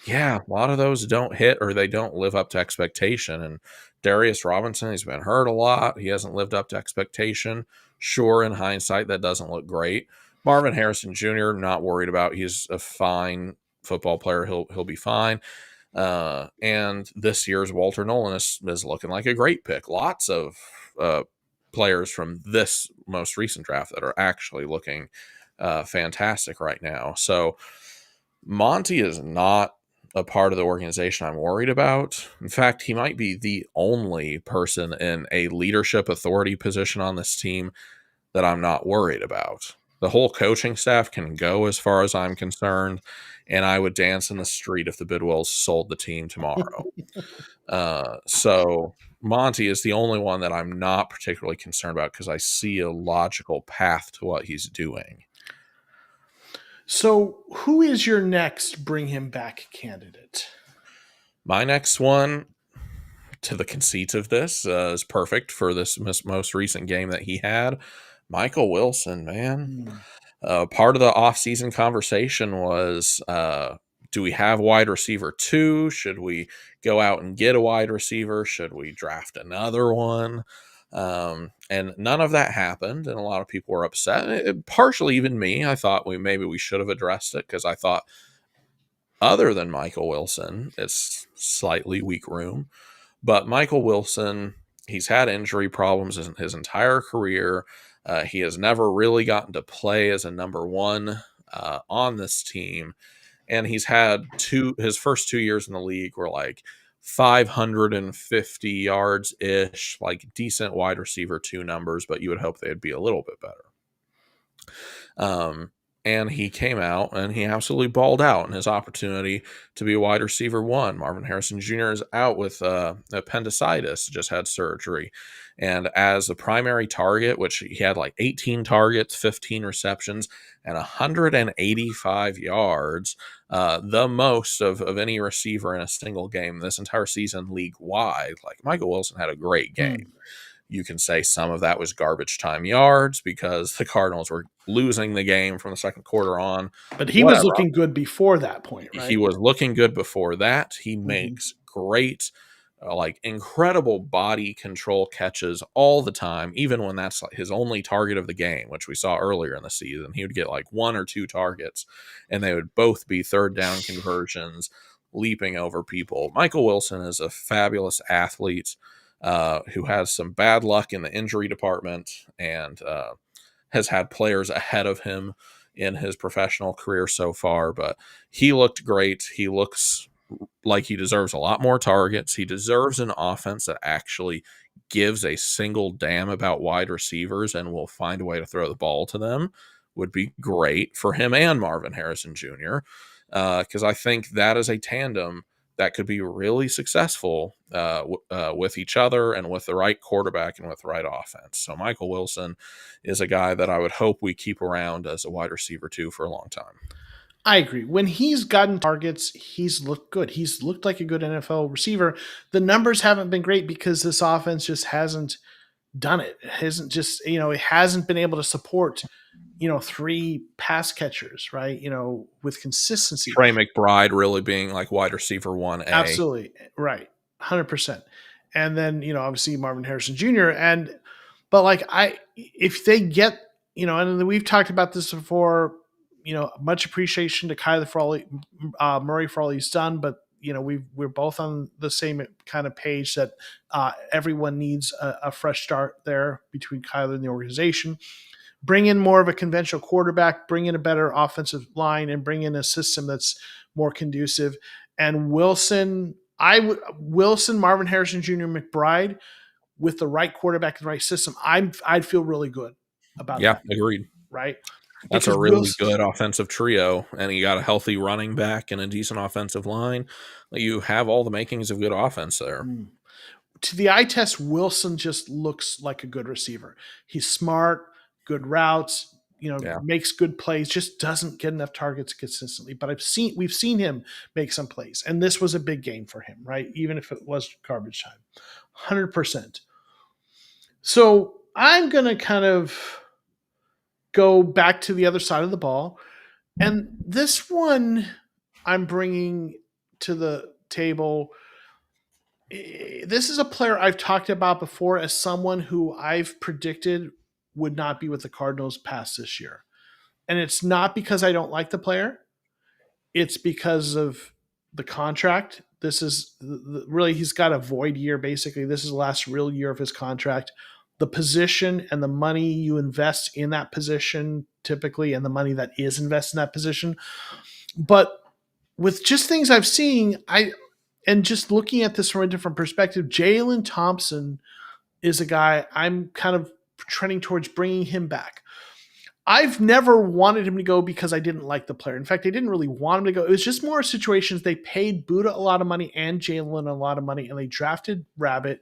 Yeah, a lot of those don't hit or they don't live up to expectation. And Darius Robinson, he's been hurt a lot. He hasn't lived up to expectation. Sure, in hindsight, that doesn't look great. Marvin Harrison Jr., not worried about. He's a fine football player. He'll be fine. And this year's Walter Nolan is looking like a great pick. Lots of uh, players from this most recent draft that are actually looking fantastic right now. So Monty is not a part of the organization I'm worried about. In fact, he might be the only person in a leadership authority position on this team that I'm not worried about. The whole coaching staff can go as far as I'm concerned, and I would dance in the street if the Bidwells sold the team tomorrow. So Monty is the only one that I'm not particularly concerned about because I see a logical path to what he's doing. So, who is your next bring him back candidate? My next one, to the conceit of this, is perfect for this most recent game that he had. Michael Wilson, man. Hmm. Part of the offseason conversation was, do we have wide receiver two? Should we go out and get a wide receiver? Should we draft another one? And none of that happened, and a lot of people were upset. Partially, even me. I thought maybe we should have addressed it because I thought, other than Michael Wilson, it's slightly weak room. But Michael Wilson, he's had injury problems his entire career. He has never really gotten to play as a number one on this team. And he's had his first 2 years in the league were like 550 yards ish, like decent wide receiver two numbers, but you would hope they'd be a little bit better. Um, and he came out and he absolutely balled out in his opportunity to be a wide receiver one. Marvin Harrison Jr. is out with appendicitis, just had surgery. And as the primary target, which he had like 18 targets, 15 receptions, and 185 yards, the most of any receiver in a single game this entire season league wide. Like Michael Wilson had a great game. Hmm. You can say some of that was garbage time yards because the Cardinals were losing the game from the second quarter on. But he was Whatever. looking good before that point, He right? was looking good before that. He Hmm. makes great, like incredible body control catches all the time, even when that's like his only target of the game, which we saw earlier in the season. He would get like one or two targets, and they would both be third down conversions, leaping over people. Michael Wilson is a fabulous athlete who has some bad luck in the injury department and has had players ahead of him in his professional career so far. But he looked great. He looks like he deserves a lot more targets. He deserves an offense that actually gives a single damn about wide receivers and will find a way to throw the ball to them. Would be great for him and Marvin Harrison Jr. Because I think that is a tandem that could be really successful with each other and with the right quarterback and with the right offense. So Michael Wilson is a guy that I would hope we keep around as a wide receiver too for a long time. I agree. When he's gotten targets, he's looked good. He's looked like a good NFL receiver. The numbers haven't been great because this offense just hasn't done it. It hasn't just, it hasn't been able to support, three pass catchers, right? With consistency. Trey McBride really being like wide receiver 1A. Absolutely. Right. 100%. And then, obviously Marvin Harrison Jr. But like, if they get, and we've talked about this before, much appreciation to Kyler for all, Murray for all he's done, but we're both on the same kind of page that everyone needs a fresh start there between Kyler and the organization. Bring in more of a conventional quarterback, bring in a better offensive line, and bring in a system that's more conducive. And Wilson, Marvin Harrison Jr., McBride, with the right quarterback and the right system, I'd feel really good about Yeah, that, agreed. right? That's a Because really Wilson, good offensive trio, and you got a healthy running back and a decent offensive line. You have all the makings of good offense there. to the eye test, Wilson just looks like a good receiver. He's smart, good routes, Yeah. makes good plays, just doesn't get enough targets consistently. But we've seen him make some plays, and this was a big game for him, right? Even if it was garbage time, 100%. So I'm gonna kind of go back to the other side of the ball, and this one I'm bringing to the table. This is a player I've talked about before as someone who I've predicted would not be with the Cardinals past this year. And it's not because I don't like the player, it's because of the contract. This is really, he's got a void year basically. This is the last real year of his contract. The position and the money you invest in that position typically, and the money that is invested in that position. But with just things I've seen, and just looking at this from a different perspective, Jalen Thompson is a guy I'm kind of trending towards bringing him back. I've never wanted him to go because I didn't like the player. In fact, I didn't really want him to go. It was just more situations they paid Buddha a lot of money and Jalen a lot of money, and they drafted Rabbit.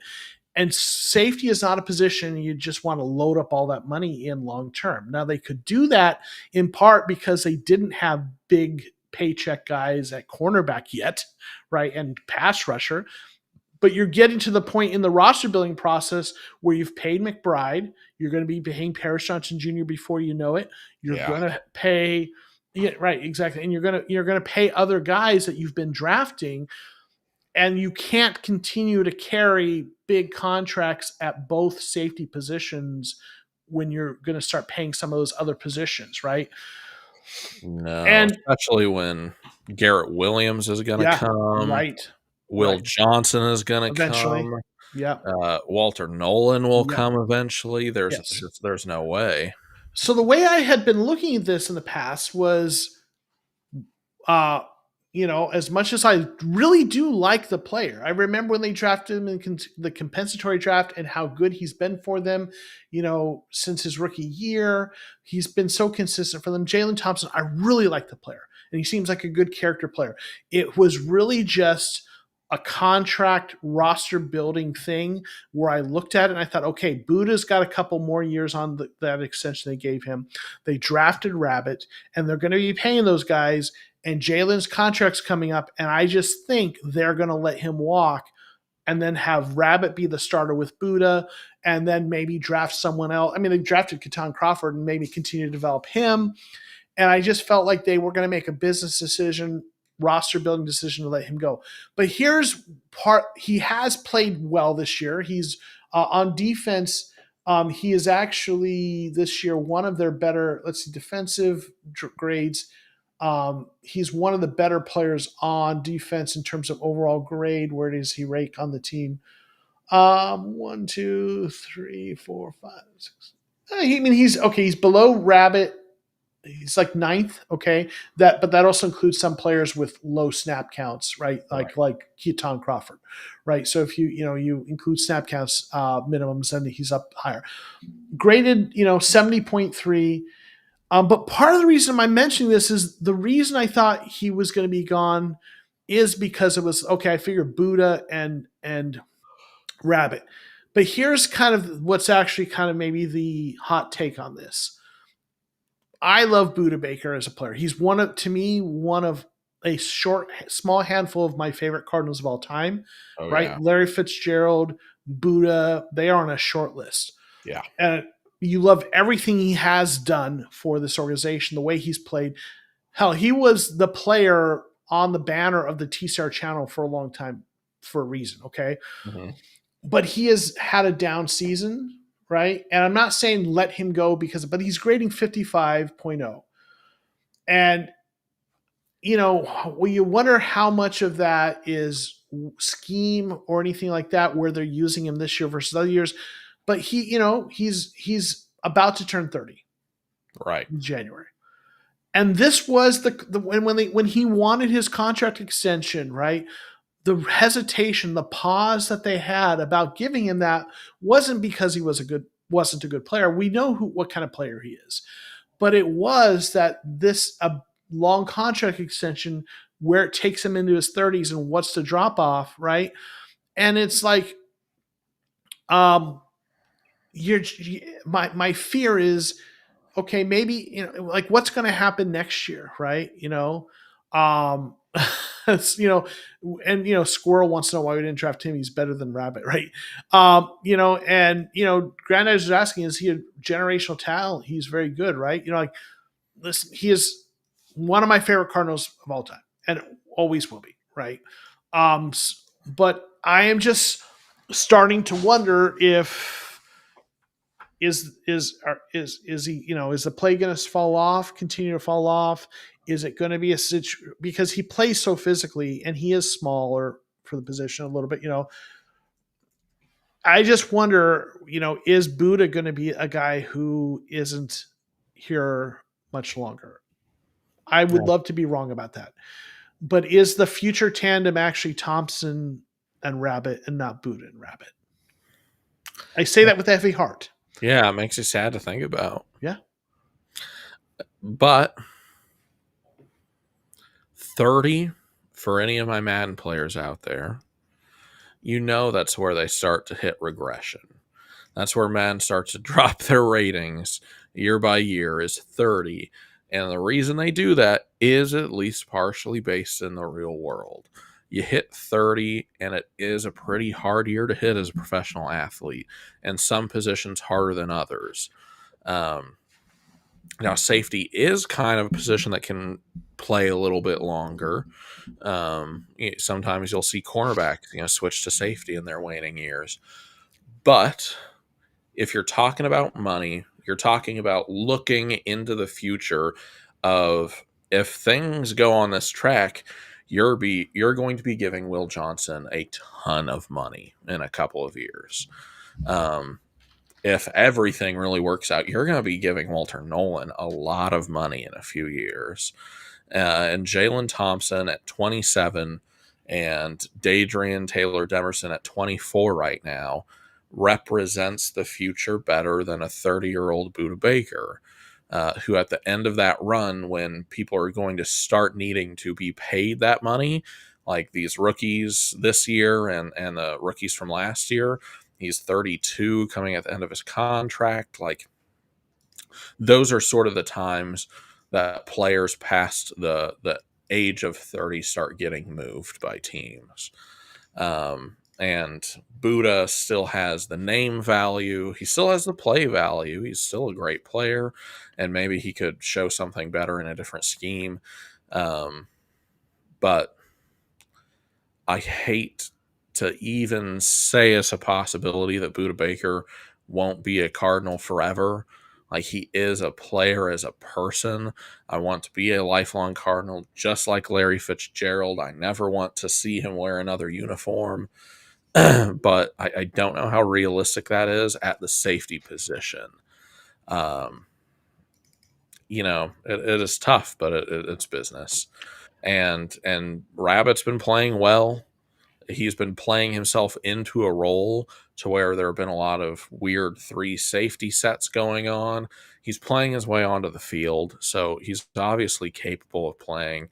And safety is not a position you just want to load up all that money in long term. Now, they could do that in part because they didn't have big paycheck guys at cornerback yet, right? And pass rusher. But you're getting to the point in the roster building process where you've paid McBride. You're going to be paying Paris Johnson Jr. before you know it. You're Yeah. going to pay, yeah, right, exactly, and you're going to pay other guys that you've been drafting, and you can't continue to carry big contracts at both safety positions when you're going to start paying some of those other positions, right? No, And especially when Garrett Williams is gonna yeah, come, right, Will right. Johnson is gonna Eventually, come, yeah, Walter Nolan will yeah, come eventually. yes. There's no way. So the way I had been looking at this in the past was, uh, as much as I really do like the player, I remember when they drafted him in the compensatory draft and how good he's been for them, since his rookie year. He's been so consistent for them. Jalen Thompson, I really like the player, and he seems like a good character player. It was really just a contract roster building thing where I looked at it and I thought, okay, Buddha's got a couple more years on that extension they gave him. They drafted Rabbit, and they're going to be paying those guys, and Jalen's contract's coming up, and I just think they're going to let him walk and then have Rabbit be the starter with Buddha, and then maybe draft someone else. I mean, they drafted Keaton Crawford and maybe continue to develop him. And I just felt like they were going to make a business decision, roster building decision to let him go. But here's part: he has played well this year. He's on defense. He is actually this year one of their better, let's see, defensive grades. He's one of the better players on defense in terms of overall grade. Where does he rank on the team? One, two, three, four, five, six. I mean, he's okay. He's below Rabbit. He's like ninth. Okay, but that also includes some players with low snap counts, right? Like Right. like Keaton Crawford, right? So if you include snap counts minimums, then he's up higher. Graded 70.3. But part of the reason I'm mentioning this is the reason I thought he was going to be gone is because it was okay. I figured Buddha and Rabbit, but here's kind of what's actually kind of maybe the hot take on this. I love Buddha Baker as a player. He's to me one of a small handful of my favorite Cardinals of all time. Oh Right, yeah. Larry Fitzgerald, Buddha, they are on a short list, Yeah. and you love everything he has done for this organization, the way he's played. Hell, he was the player on the banner of the TCR channel for a long time for a reason, okay? Mhm. But he has had a down season, right? And I'm not saying let him go but he's grading 55.0. And, you wonder how much of that is scheme or anything like that, where they're using him this year versus other years. But he's about to turn 30 Right. in January. And this was when he wanted his contract extension, right? The hesitation, the pause that they had about giving him that wasn't because he wasn't a good player. We know what kind of player he is, but it was that this a long contract extension where it takes him into his 30s, and what's the drop off, right? And it's like, um, my fear is, okay, maybe, like what's going to happen next year, right? Um, you know, and Squirrel wants to know why we didn't draft him. He's better than Rabbit, right? And Granddad is asking, is he a generational talent? He's very good, right? Listen, he is one of my favorite Cardinals of all time, and always will be, right? But I am just starting to wonder if is he, is the play going to fall off, continue to fall off? Is it going to be a situation because he plays so physically and he is smaller for the position a little bit, I just wonder, is Buddha going to be a guy who isn't here much longer? I would love to be wrong about that. But is the future tandem actually Thompson and Rabbit and not Buddha and Rabbit? I say that with a heavy heart. Yeah, it makes you sad to think about. Yeah. But 30 for any of my Madden players out there, that's where they start to hit regression. That's where Madden starts to drop their ratings year by year is 30. And the reason they do that is at least partially based in the real world. You hit 30, and it is a pretty hard year to hit as a professional athlete, and some positions harder than others. Now, safety is kind of a position that can play a little bit longer. Sometimes you'll see cornerbacks, switch to safety in their waning years. But if you're talking about money, you're talking about looking into the future of if things go on this track, you're going to be giving Will Johnson a ton of money in a couple of years. If everything really works out, you're going to be giving Walter Nolan a lot of money in a few years. And Jalen Thompson at 27 and Dadrian Taylor Demerson at 24 right now represents the future better than a 30-year-old Budda Baker, who at the end of that run, when people are going to start needing to be paid that money, like these rookies this year and the rookies from last year, he's 32 coming at the end of his contract. Like, those are sort of the times that players past the age of 30 start getting moved by teams. And Buddha still has the name value. He still has the play value. He's still a great player, and maybe he could show something better in a different scheme. But I hate to even say it's a possibility that Budda Baker won't be a Cardinal forever. Like, he is a player as a person. I want to be a lifelong Cardinal, just like Larry Fitzgerald. I never want to see him wear another uniform. But I don't know how realistic that is at the safety position. It is tough, but it's business. And Rabbit's been playing well. He's been playing himself into a role to where there have been a lot of weird 3 safety sets going on. He's playing his way onto the field, so he's obviously capable of playing.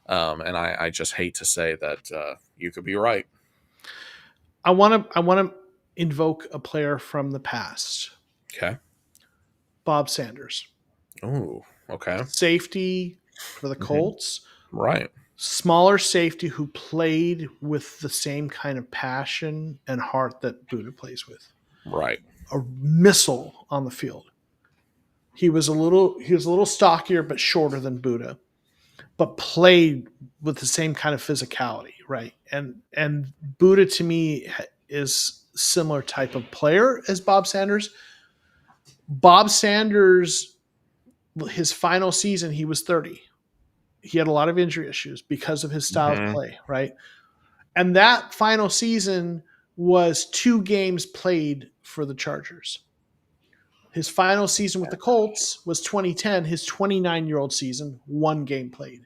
And I just hate to say that you could be right. I want to invoke a player from the past. Okay. Bob Sanders. Ooh, okay. Safety for the Colts. Right. Smaller safety who played with the same kind of passion and heart that Budda plays with. Right. A missile on the field. He was a little stockier but shorter than Budda, but played with the same kind of physicality, right? And Budda to me is similar type of player as Bob Sanders. Bob Sanders, his final season, he was 30. He had a lot of injury issues because of his style of play, right? And that final season was 2 games played for the Chargers. His final season with the Colts was 2010. His 29-year-old season, 1 game played.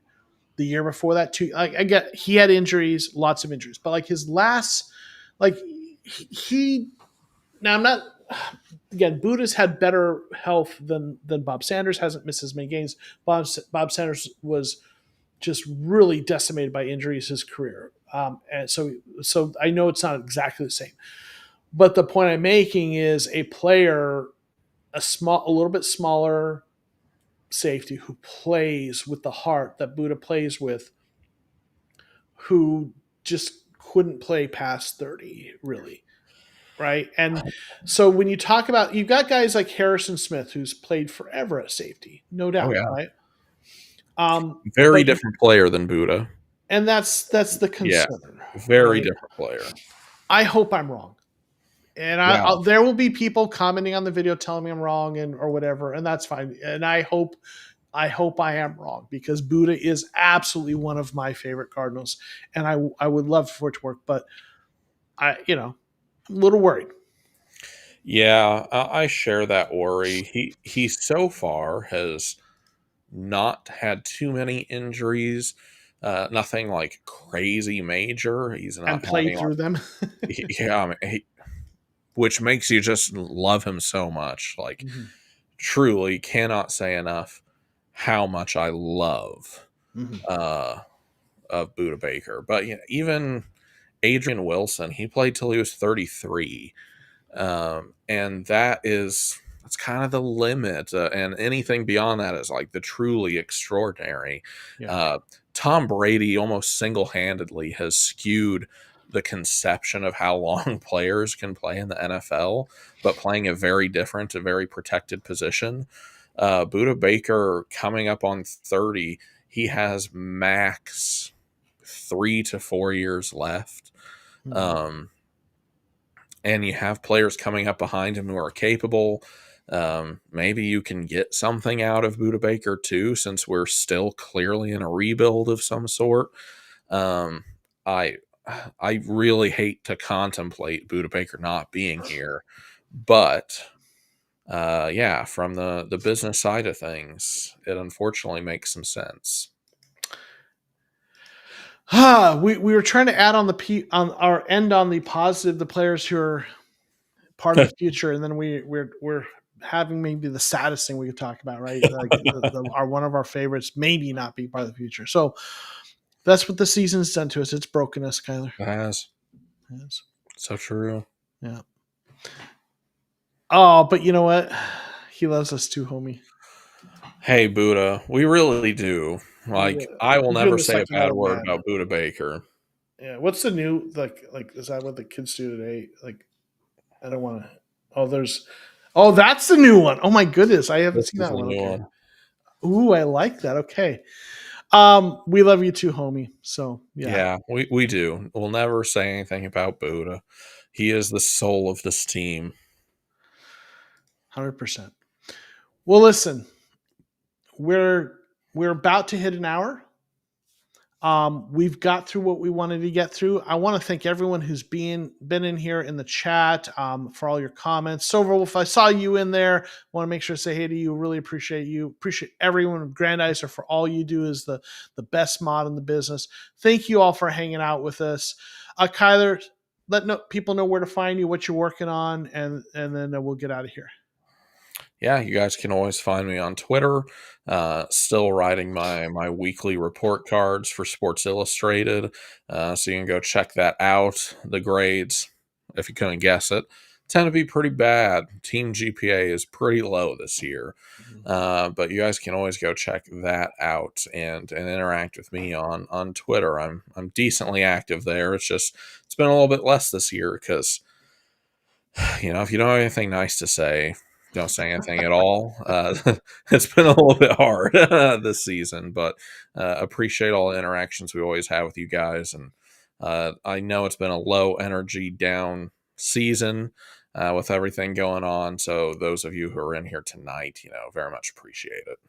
The year before that, 2. I get he had injuries, lots of injuries, but like his last, like he. Now I'm not. Again, Budda's had better health than Bob Sanders. Hasn't missed as many games. Bob Sanders was just really decimated by injuries his career, and so I know it's not exactly the same. But the point I'm making is a player, a little bit smaller safety who plays with the heart that Budda plays with, who just couldn't play past 30, really. Right. And so when you talk about, you've got guys like Harrison Smith, who's played forever at safety, no Oh, doubt. yeah. Right. Very But different player than Budda. and that's the Yeah, concern, very right? different player. I hope I'm wrong. And Yeah, there will be people commenting on the video telling me I'm wrong and or whatever, and that's fine. And I hope I am wrong because Buddha is absolutely one of my favorite Cardinals, and I would love for it to work, but I'm a little worried. yeah, I share that worry. He so far has not had too many injuries, nothing like crazy major. He's And not play having like through them. yeah, I mean, which makes you just love him so much. Like Mm-hmm. truly cannot say enough how much I love Mm-hmm. uh of Buda Baker. But yeah, even Adrian Wilson, he played till he was 33. And that's kind of the limit, and anything beyond that is like the truly extraordinary. Yeah. uh, Tom Brady almost single-handedly has skewed the conception of how long players can play in the NFL, but playing a very different, a very protected position. Buda Baker coming up on 30, he has max 3 to 4 years left. Mm-hmm. um, and you have players coming up behind him who are capable. Maybe you can get something out of Buda Baker too, since we're still clearly in a rebuild of some sort. Um, I I really hate to contemplate Buda Baker not being here, but yeah, from the business side of things, it unfortunately makes some sense. We were trying to add on on our end on the positive, the players who are part of the future, and then we're having maybe the saddest thing we could talk about, right? Like our one of our favorites maybe not be part of the future. So that's what the season's done to us. It's broken us, Kyler. As Yes. so true. Yeah. Oh, but you know what? He loves us too, homie. Hey, Buddha, we really do. Like, I will We're doing never this say a like an bad old word man. about Buddha Baker. Yeah. What's the new like? Is that what the kids do today? Like, I don't want to. Oh, there's. Oh, that's the new one. Oh my goodness, I haven't This seen is that the one. new Okay. one. Ooh, I like that. Okay. We love you too, homie. So yeah, Yeah, we do. We'll never say anything about Buddha. He is the soul of this team. 100%. Well, listen, we're we're about to hit an hour. We've got through what we wanted to get through. I want to thank everyone who's been in here in the chat for all your comments. Silverwolf, I saw you in there. Want to make sure to say hey to you. Really appreciate you. Appreciate everyone. Grandizer for all you do is the best mod in the business. Thank you all for hanging out with us. Kyler, people know where to find you, what you're working on, and then we'll get out of here. Yeah, you guys can always find me on Twitter. Still writing my weekly report cards for Sports Illustrated, so you can go check that out. The grades, if you couldn't guess it, tend to be pretty bad. Team GPA is pretty low this year, but you guys can always go check that out and interact with me on Twitter. I'm decently active there. It's been a little bit less this year because if you don't have anything nice to say, don't say anything at all. It's been a little bit hard this season, but appreciate all the interactions we always have with you guys. And I know it's been a low energy down season with everything going on. So those of you who are in here tonight, very much appreciate it.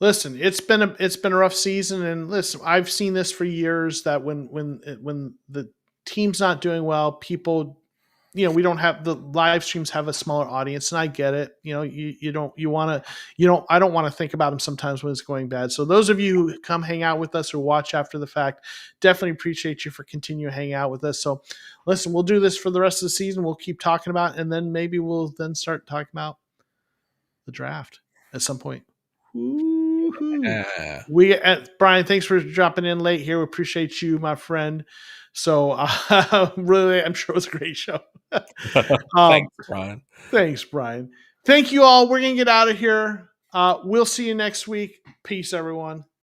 Listen, it's been a rough season, and listen, I've seen this for years that when the team's not doing well, people, we don't have the live streams have a smaller audience, and I get it. You don't you want to I don't want to think about them sometimes when it's going bad. So those of you who come hang out with us or watch after the fact, definitely appreciate you for continuing to hang out with us. So listen, we'll do this for the rest of the season. We'll keep talking about, and then maybe we'll then start talking about the draft at some point. Woo-hoo. Yeah. Brian, thanks for dropping in late here. We appreciate you, my friend. So really, I'm sure it was a great show. um, Thanks, Brian. Thanks, Brian. Thank you all. We're gonna get out of here. We'll see you next week. Peace, everyone.